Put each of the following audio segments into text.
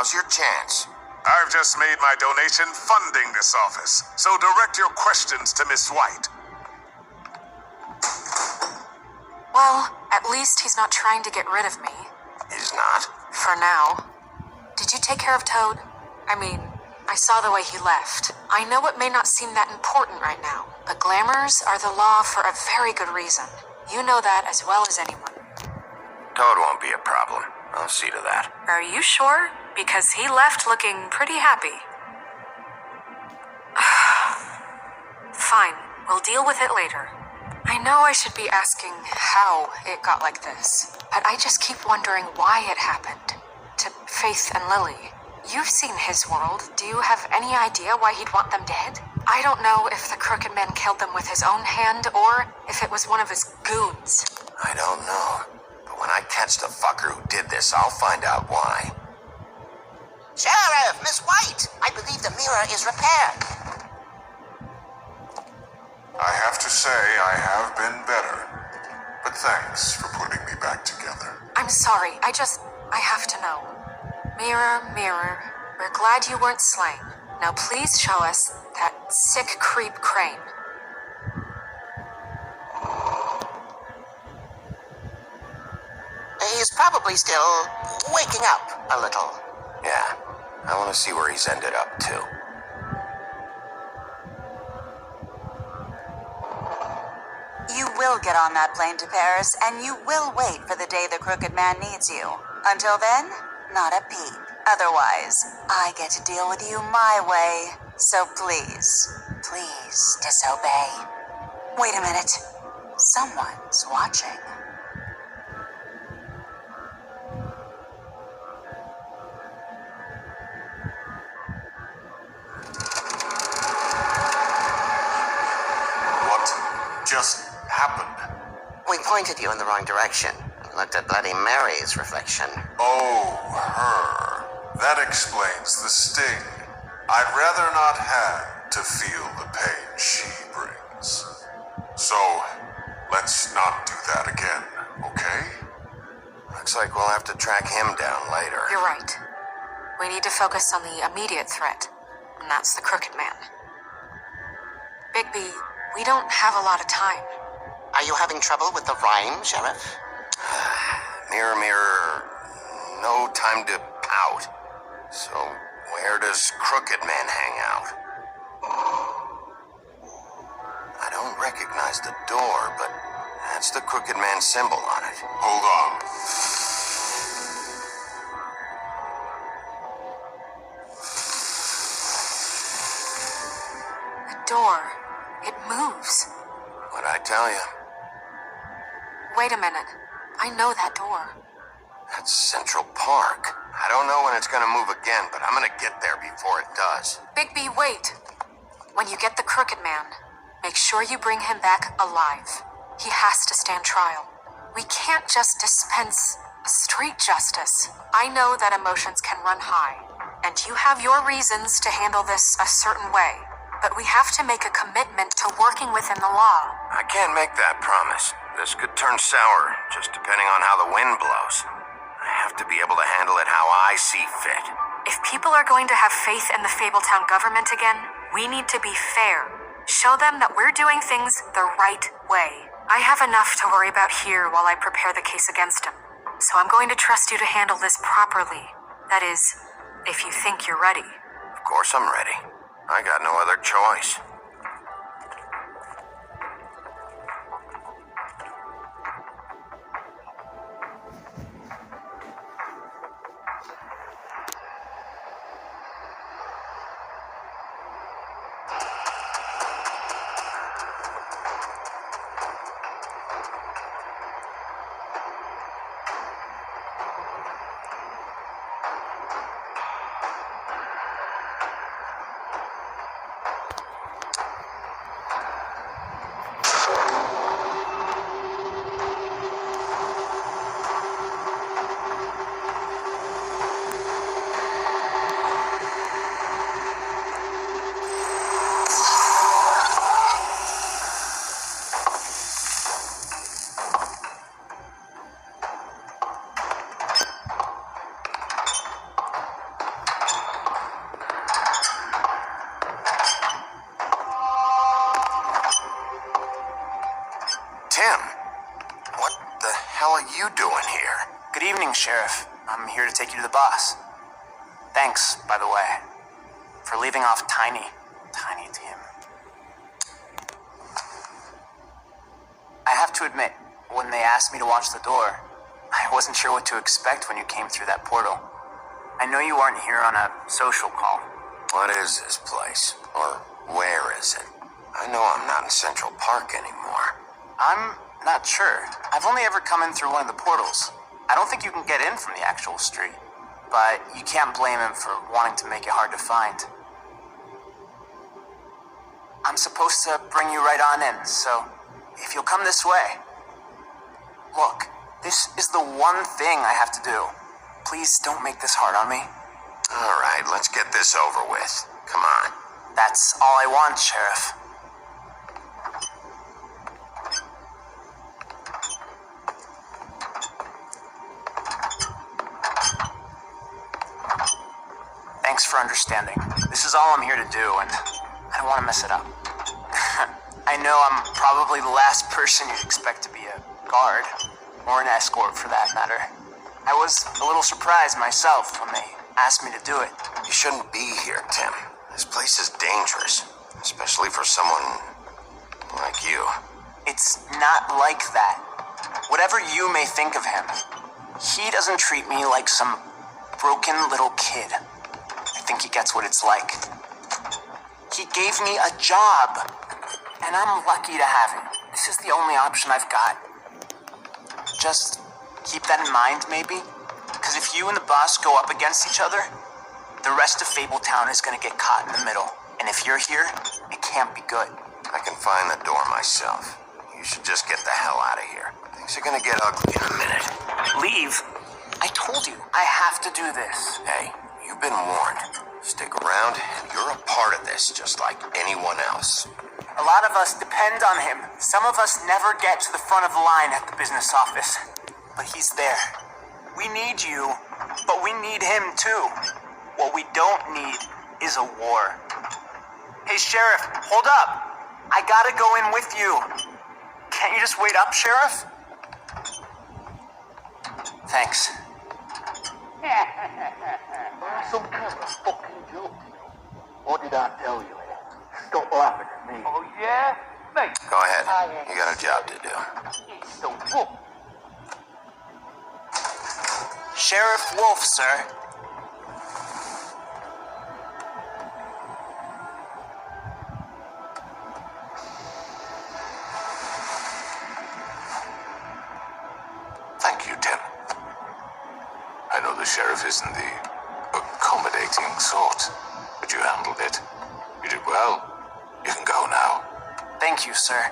Now's your chance. I've just made my donation funding this office, so direct your questions to Miss White. Well, at least he's not trying to get rid of me. He's not. For now. Did you take care of Toad? I mean, I saw the way he left. I know it may not seem that important right now, but glamours are the law for a very good reason. You know that as well as anyone. Toad won't be a problem. I'll see to that. Are you sure? Because he left looking pretty happy. Fine, we'll deal with it later. I know I should be asking how it got like this, but I just keep wondering why it happened. To Faith and Lily. You've seen his world. Do you have any idea why he'd want them dead? I don't know if the Crooked Man killed them with his own hand or if it was one of his goons. I don't know. But when I catch the fucker who did this, I'll find out why. Sheriff, Miss White, I believe the mirror is repaired. I have to say I have been better. But thanks for putting me back together. I'm sorry, I have to know. Mirror, mirror, we're glad you weren't slain. Now please show us that sick creep Crane. He's probably still waking up a little. Yeah, I want to see where he's ended up, too. You will get on that plane to Paris, and you will wait for the day the Crooked Man needs you. Until then, not a peep. Otherwise, I get to deal with you my way. So please, please disobey. Wait a minute. Someone's watching. What just happened? We pointed you in the wrong direction and looked at Bloody Mary's reflection. Oh, her. That explains the sting. I'd rather not have to feel the pain she brings. So, let's not do that again, okay? Looks like we'll have to track him down later. You're right. We need to focus on the immediate threat, and that's the Crooked Man. Bigby, we don't have a lot of time. Are you having trouble with the rhyme, Sheriff? Mirror, mirror, no time to pout. So, where does Crooked Man hang out? I don't recognize the door, but that's the Crooked Man symbol on it. Hold on. The door. It moves. What'd I tell you? Wait a minute. I know that door. That's Central Park. I don't know when it's gonna move again, but I'm gonna get there before it does. Bigby, wait. When you get the Crooked Man, make sure you bring him back alive. He has to stand trial. We can't just dispense street justice. I know that emotions can run high, and you have your reasons to handle this a certain way, but we have to make a commitment to working within the law. I can't make that promise. This could turn sour, just depending on how the wind blows. I have to be able to handle it how I see fit. If people are going to have faith in the Fabletown government again, we need to be fair. Show them that we're doing things the right way. I have enough to worry about here while I prepare the case against him. So I'm going to trust you to handle this properly. That is, if you think you're ready. Of course I'm ready. I got no other choice. you doing here? Good evening, Sheriff. I'm here to take you to the boss. Thanks, by the way, for leaving off Tiny. Tiny Tim. I have to admit, when they asked me to watch the door, I wasn't sure what to expect when you came through that portal. I know you aren't here on a social call. What is this place? Or where is it? I know I'm not in Central Park anymore. I'm not sure. I've only ever come in through one of the portals. I don't think you can get in from the actual street. But you can't blame him for wanting to make it hard to find. I'm supposed to bring you right on in, so if you'll come this way. Look, this is the one thing I have to do. Please don't make this hard on me. All right, let's get this over with. Come on. That's all I want, Sheriff. Thanks for understanding. This is all I'm here to do, and I don't want to mess it up. I know I'm probably the last person you'd expect to be a guard, or an escort for that matter. I was a little surprised myself when they asked me to do it. You shouldn't be here, Tim. This place is dangerous, especially for someone like you. It's not like that. Whatever you may think of him, he doesn't treat me like some broken little kid. I think he gets what it's like. He gave me a job, and I'm lucky to have him. This is the only option I've got. Just keep that in mind, maybe? Because if you and the boss go up against each other, the rest of Fabletown is gonna get caught in the middle. And if you're here, it can't be good. I can find the door myself. You should just get the hell out of here. Things are gonna get ugly in a minute. Leave? I told you, I have to do this. Hey, you've been warned. Stick around, and you're a part of this, just like anyone else. A lot of us depend on him. Some of us never get to the front of the line at the business office. But he's there. We need you, but we need him too. What we don't need is a war. Hey, Sheriff, hold up. I gotta go in with you. Can't you just wait up, Sheriff? Thanks. Some kind of fucking joke. What did I tell you? Stop laughing at me. Oh, yeah? Mate. Go ahead. You got a job to do. It's the wolf. Sheriff Wolf, sir. Thank you, Tim. I know the sheriff isn't the accommodating sort, but you handled it. You did well. You can go now. Thank you, sir.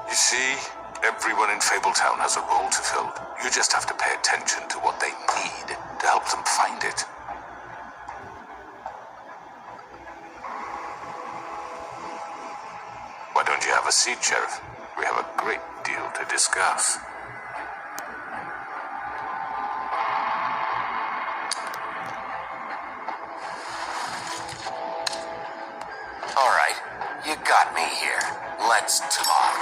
You see, everyone in Fabletown has a role to fill. You just have to pay attention to what they need to help them find it. Why don't you have a seat, Sheriff? We have a great deal to discuss. All right, you got me here. Let's talk.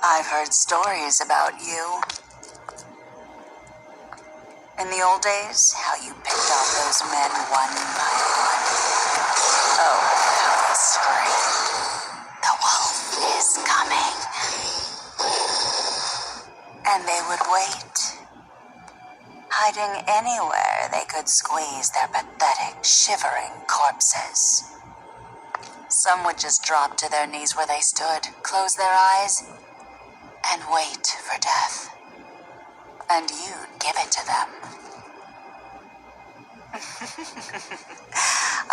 I've heard stories about you. In the old days, how you picked off those men one by one. Oh, how they scream. The wolf is coming. And they would wait, hiding anywhere they could squeeze their pathetic, shivering corpses. Some would just drop to their knees where they stood, close their eyes, and wait for death. And you'd give it to them.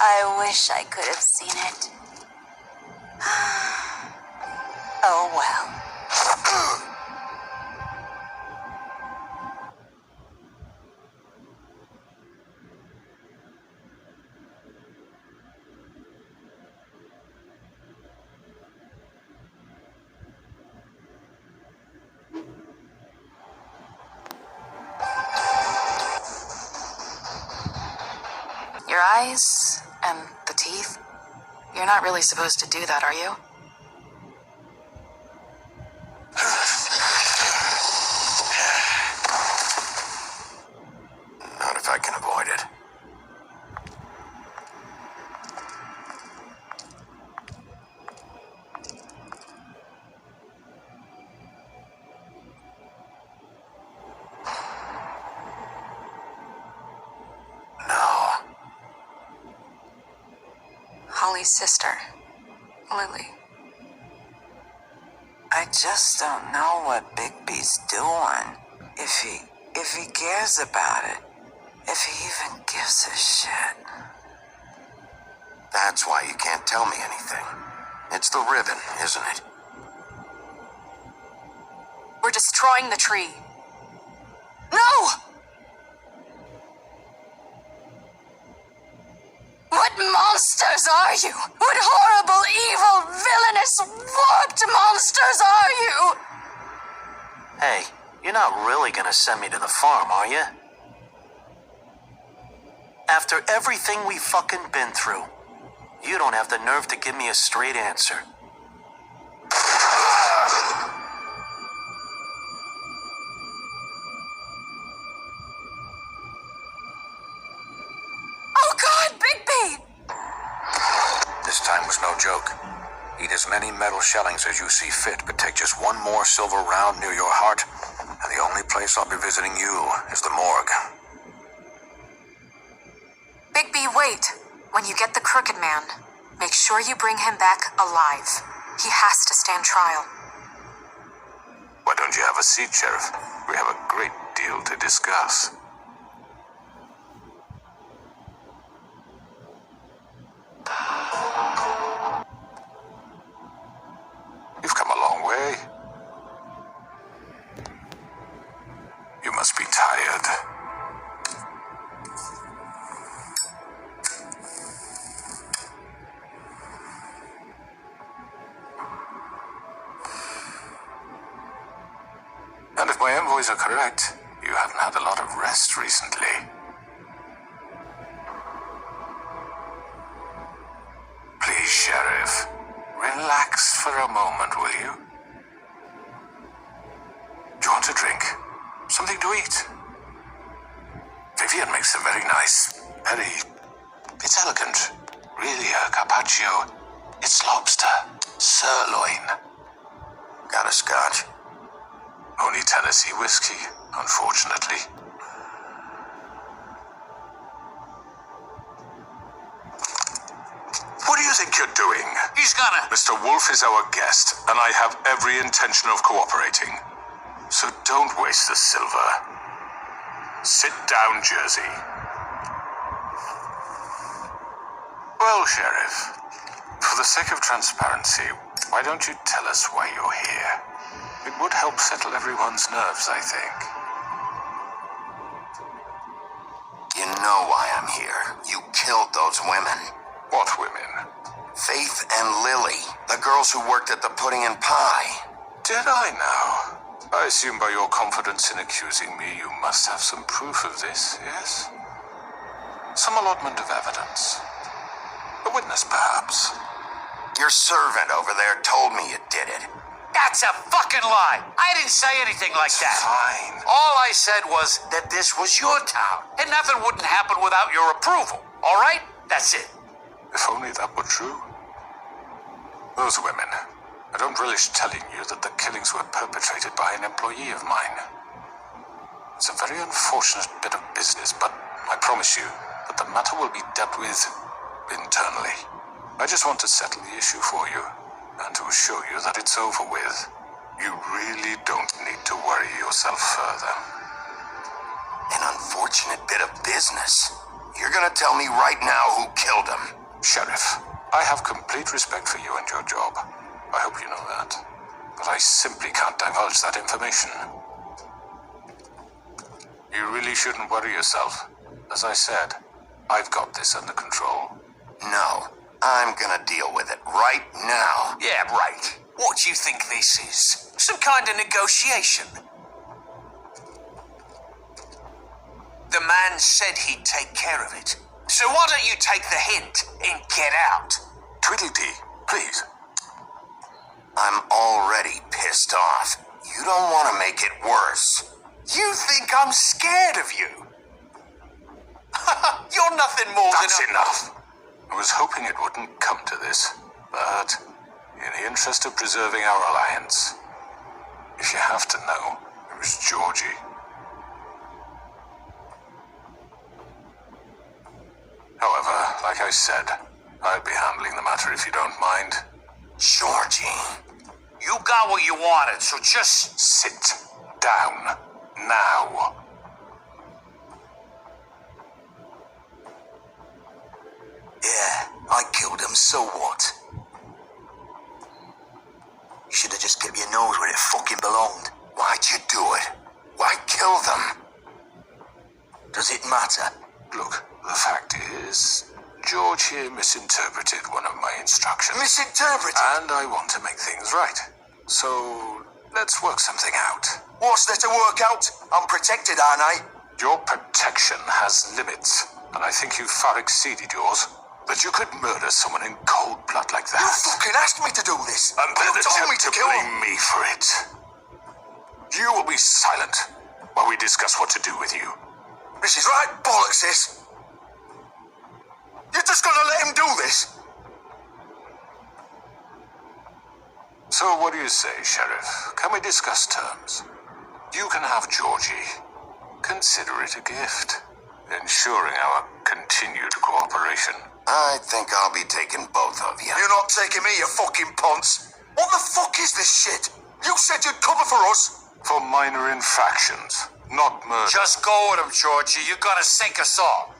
I wish I could have seen it. Oh well. eyes and the teeth. You're not really supposed to do that, are you? Not if I can avoid it. No. Holly's sister, Lily. I just don't know what Bigby's doing. If he cares about it. If he even gives a shit. That's why you can't tell me anything. It's the ribbon, isn't it? We're destroying the tree. No! What monsters are you? What horrible, evil, villainous, warped monsters are you? Hey, you're not really gonna send me to the farm, are you? After everything we fucking been through, you don't have the nerve to give me a straight answer. Oh God, Bigby! This time was no joke. Eat as many metal shellings as you see fit, but take just one more silver round near your heart, and the only place I'll be visiting you is the morgue. Bigby, wait. When you get the Crooked Man, make sure you bring him back alive. He has to stand trial. Why don't you have a seat, Sheriff? We have a great deal to discuss. You've come a long way. You must be tired. And if my envoys are correct, you haven't had a lot of rest recently. Please, Sheriff, relax for a moment, will you? Do you want a drink? Something to eat? Vivian makes a very nice, it's elegant. Really a carpaccio. It's lobster, sirloin. Got a scotch? Only Tennessee whiskey, unfortunately. What do you think you're doing? He's gonna... Mr. Wolf is our guest, and I have every intention of cooperating. So don't waste the silver. Sit down, Jersey. Well, Sheriff, for the sake of transparency, why don't you tell us why you're here? It would help settle everyone's nerves, I think. You know why I'm here. You killed those women. What women? Faith and Lily, the girls who worked at the Pudding and Pie. Did I now? I assume by your confidence in accusing me, you must have some proof of this, yes? Some allotment of evidence. A witness, perhaps. Your servant over there told me you did it. That's a fucking lie. I didn't say anything like that. Fine. All I said was that this was your town, and nothing wouldn't happen without your approval. All right? That's it. If only that were true. Those women. I don't relish telling you that the killings were perpetrated by an employee of mine. It's a very unfortunate bit of business, but I promise you that the matter will be dealt with internally. I just want to settle the issue for you, and to assure you that it's over with. You really don't need to worry yourself further. An unfortunate bit of business. You're gonna tell me right now who killed him. Sheriff, I have complete respect for you and your job. I hope you know that. But I simply can't divulge that information. You really shouldn't worry yourself. As I said, I've got this under control. No, I'm gonna deal with it right now. Yeah, right. What do you think this is? Some kind of negotiation? The man said he'd take care of it. So why don't you take the hint and get out? Tweedledee, please. I'm already pissed off. You don't want to make it worse. You think I'm scared of you? You're nothing more That's than enough. I was hoping it wouldn't come to this, but in the interest of preserving our alliance, if you have to know, it was Georgie. However, like I said, I'd be handling the matter if you don't mind. Georgie. You got what you wanted, so just Sit down now. Yeah, I killed him, so what? You should have just kept your nose where it fucking belonged. Why'd you do it? Why kill them? Does it matter? Look, the fact is, George here misinterpreted one of my instructions. Misinterpreted? And I want to make things right. So, let's work something out. What's there to work out? I'm protected, aren't I? Your protection has limits, and I think you've far exceeded yours. But you could murder someone in cold blood like that. You fucking asked me to do this. And then you told me attempt to to kill blame him. me for it. You will be silent while we discuss what to do with you. This is right bollocks, this. You're just gonna let him do this? So what do you say, Sheriff? Can we discuss terms? You can have Georgie. Consider it a gift, ensuring our continued cooperation. I think I'll be taking both of you. You're not taking me, you fucking ponce. What the fuck is this shit? You said you'd cover for us. For minor infractions, not murder. Just go with him, Georgie. You're gonna sink us all.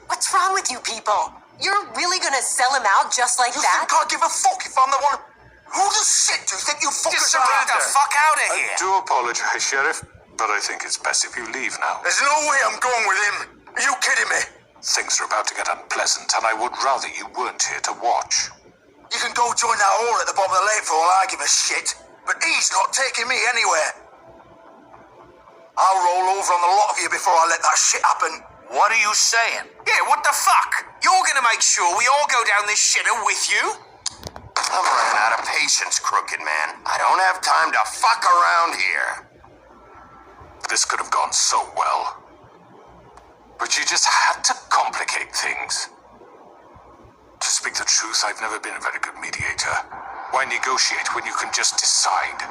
What's wrong with you people? You're really gonna sell him out just like You that? think I give a fuck if I'm the one? Who the shit do you think you fuckers are? Get the fuck out of I here! do apologize, Sheriff, but I think it's best if you leave now. There's no way I'm going with him. Are you kidding me? Things are about to get unpleasant, and I would rather you weren't here to watch. You can go join that whore at the bottom of the lake for all I give a shit, but he's not taking me anywhere. I'll roll over on the lot of you before I let that shit happen. What are you saying? Yeah, what the fuck? You're gonna make sure we all go down this shitter with you? I'm running out of patience, Crooked Man. I don't have time to fuck around here. This could have gone so well. But you just had to complicate things. To speak the truth, I've never been a very good mediator. Why negotiate when you can just decide?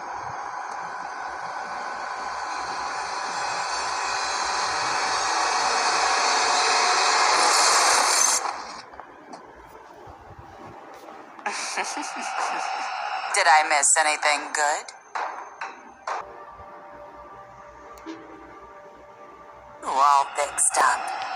Did I miss anything good? All fixed up.